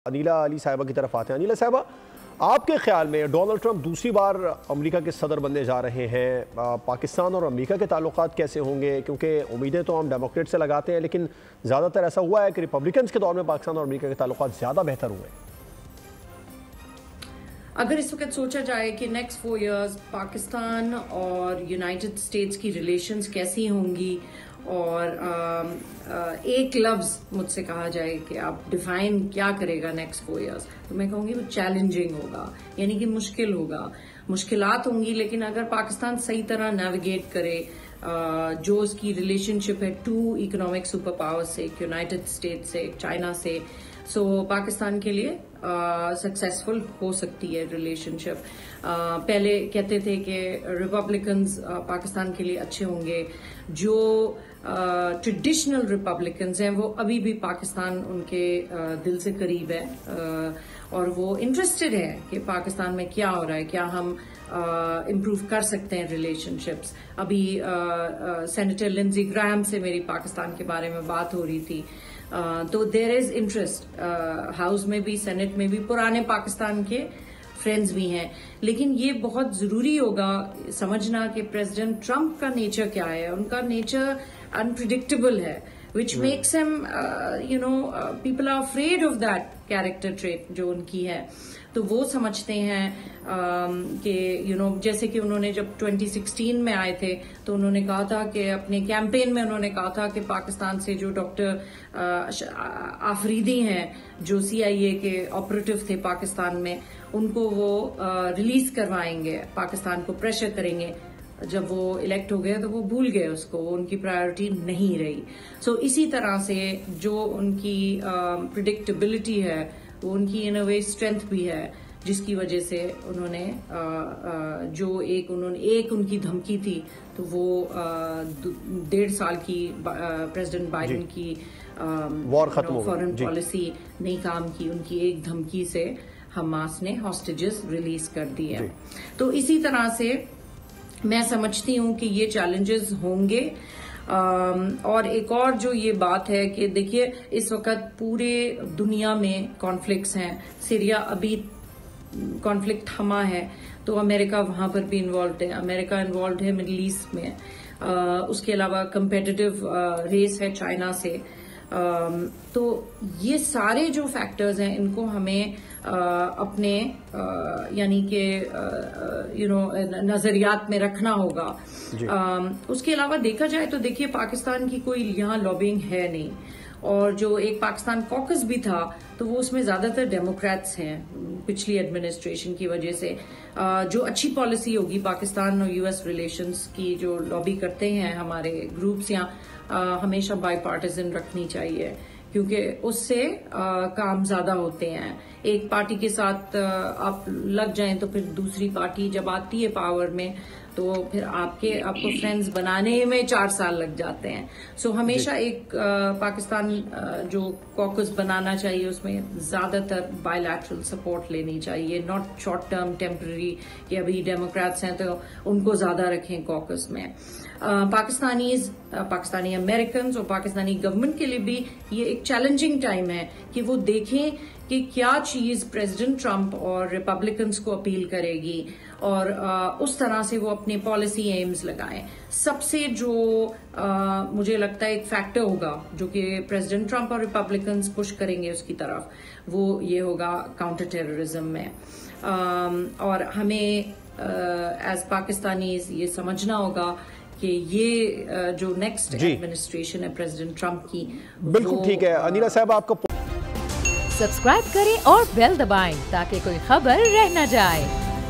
انیلا علی صاحبہ کی طرف آتے ہیں۔ انیلا صاحبہ، آپ کے خیال میں ڈونلڈ ٹرمپ دوسری بار امریکہ کے صدر بننے جا رہے ہیں، پاکستان اور امریکہ کے تعلقات کیسے ہوں گے؟ کیونکہ امیدیں تو ہم ڈیموکریٹ سے لگاتے ہیں، لیکن زیادہ تر ایسا ہوا ہے کہ ریپبلکنز کے دور میں پاکستان اور امریکہ کے تعلقات زیادہ بہتر ہوئے ہیں۔ اگر اس وقت سوچا جائے کہ نیکسٹ 4 ایئرز پاکستان اور یونائٹڈ اسٹیٹس کی ریلیشنز کیسی ہوں گی، اور ایک لفظ مجھ سے کہا جائے کہ آپ ڈیفائن کیا کرے گا نیکسٹ 4 ایئرز، تو میں کہوں گی وہ چیلنجنگ ہوگا، یعنی کہ مشکل ہوگا، مشکلات ہوں گی، لیکن اگر پاکستان صحیح طرح نیویگیٹ کرے جو اس کی ریلیشن شپ ہے 2 اکنامک سپر پاور سے، ایک یونائٹڈ اسٹیٹس سے، ایک چائنا سے، سو پاکستان کے لیے سکسیسفل ہو سکتی ہے ریلیشن شپ۔ پہلے کہتے تھے کہ ریپبلکنز پاکستان کے لیے اچھے ہوں گے، جو ٹریڈیشنل ریپبلکنز ہیں وہ ابھی بھی پاکستان ان کے دل سے قریب ہے، اور وہ انٹرسٹڈ ہے کہ پاکستان میں کیا ہو رہا ہے، کیا ہم امپروو کر سکتے ہیں ریلیشن شپس۔ ابھی سینیٹر لنزی گراہم سے میری پاکستان کے بارے میں بات ہو رہی تھی، تو دیر از انٹرسٹ، ہاؤس میں بھی سینٹ میں بھی پرانے پاکستان کے فرینڈز بھی ہیں، لیکن یہ بہت ضروری ہوگا سمجھنا کہ پریزیڈنٹ ٹرمپ کا نیچر کیا ہے۔ ان کا نیچر انپریڈکٹیبل ہے، which makes him, people are afraid of that character trait جو ان کی ہے، تو وہ سمجھتے ہیں کہ جیسے کہ انہوں نے جب 2016 میں آئے تھے تو انہوں نے کہا تھا کہ اپنے کیمپین میں انہوں نے کہا تھا کہ پاکستان سے جو ڈاکٹر آفریدی ہیں، جو CIA کے آپریٹو تھے پاکستان میں، ان کو وہ ریلیز کروائیں گے، پاکستان کو پریشر کریں گے۔ جب وہ الیکٹ ہو گئے تو وہ بھول گئے اس کو، وہ ان کی پرائیورٹی نہیں رہی۔ سو اسی طرح سے جو ان کی پریڈکٹیبلٹی ہے وہ ان کی ان اے وے اسٹرینتھ بھی ہے، جس کی وجہ سے انہوں نے جو ایک ان کی دھمکی تھی تو وہ 1.5 سال کی پریزیڈنٹ بائیڈن کی فورن پالیسی نہیں کام کی، ان کی ایک دھمکی سے حماس نے ہاسٹیجز ریلیز کر دی ہے۔ تو اسی طرح سے میں سمجھتی ہوں کہ یہ چیلنجز ہوں گے، اور ایک اور جو یہ بات ہے کہ دیکھیے اس وقت پورے دنیا میں کانفلکٹس ہیں، سیریا ابھی کانفلکٹ تھما ہے تو امریکہ وہاں پر بھی انوالوڈ ہے، امریکہ انوالوڈ ہے مڈل ایسٹ میں، اس کے علاوہ کمپیٹیٹو ریس ہے چائنا سے، تو یہ سارے جو فیکٹرز ہیں ان کو ہمیں اپنے یعنی کہ نظریات میں رکھنا ہوگا۔ اس کے علاوہ دیکھا جائے تو دیکھیے پاکستان کی کوئی یہاں لابنگ ہے نہیں، اور جو ایک پاکستان کوکس بھی تھا تو وہ اس میں زیادہ تر ڈیموکریٹس ہیں پچھلی ایڈمنسٹریشن کی وجہ سے۔ جو اچھی پالیسی ہوگی پاکستان اور US ریلیشنز کی جو لابی کرتے ہیں ہمارے گروپس، یہاں ہمیشہ بائی پارٹیزن رکھنی چاہیے، کیونکہ اس سے کام زیادہ ہوتے ہیں۔ ایک پارٹی کے ساتھ آپ لگ جائیں تو پھر دوسری پارٹی جب آتی ہے پاور میں تو پھر آپ کو فرینڈز بنانے میں 4 سال لگ جاتے ہیں۔ سو ہمیشہ ایک پاکستان جو کوکس بنانا چاہیے اس میں زیادہ تر بائی لیٹرل سپورٹ لینی چاہیے، ناٹ شارٹ ٹرم ٹیمپرری کہ ابھی ڈیموکریٹس ہیں تو ان کو زیادہ رکھیں کوکس میں۔ پاکستانی امریکنز اور پاکستانی گورنمنٹ کے لیے بھی یہ ایک چیلنجنگ ٹائم ہے کہ وہ دیکھیں کہ کیا چیز پریزیڈنٹ ٹرمپ اور ریپبلکنز کو اپیل کرے گی، اور اس طرح سے وہ اپنے پالیسی ایمز لگائیں۔ سب سے جو مجھے لگتا ہے ایک فیکٹر ہوگا جو کہ پریزیڈنٹ ٹرمپ اور ریپبلکنز پش کریں گے اس کی طرف، وہ یہ ہوگا کاؤنٹر ٹیررزم میں، اور ہمیں ایز پاکستانیز یہ سمجھنا ہوگا کہ یہ جو نیکسٹ ایڈمنسٹریشن ہے پریزیڈنٹ ٹرمپ کی، بالکل ٹھیک ہے۔ انیلا صاحب آپ کو سبسکرائب کریں اور بیل دبائیں تاکہ کوئی خبر رہ نہ جائے۔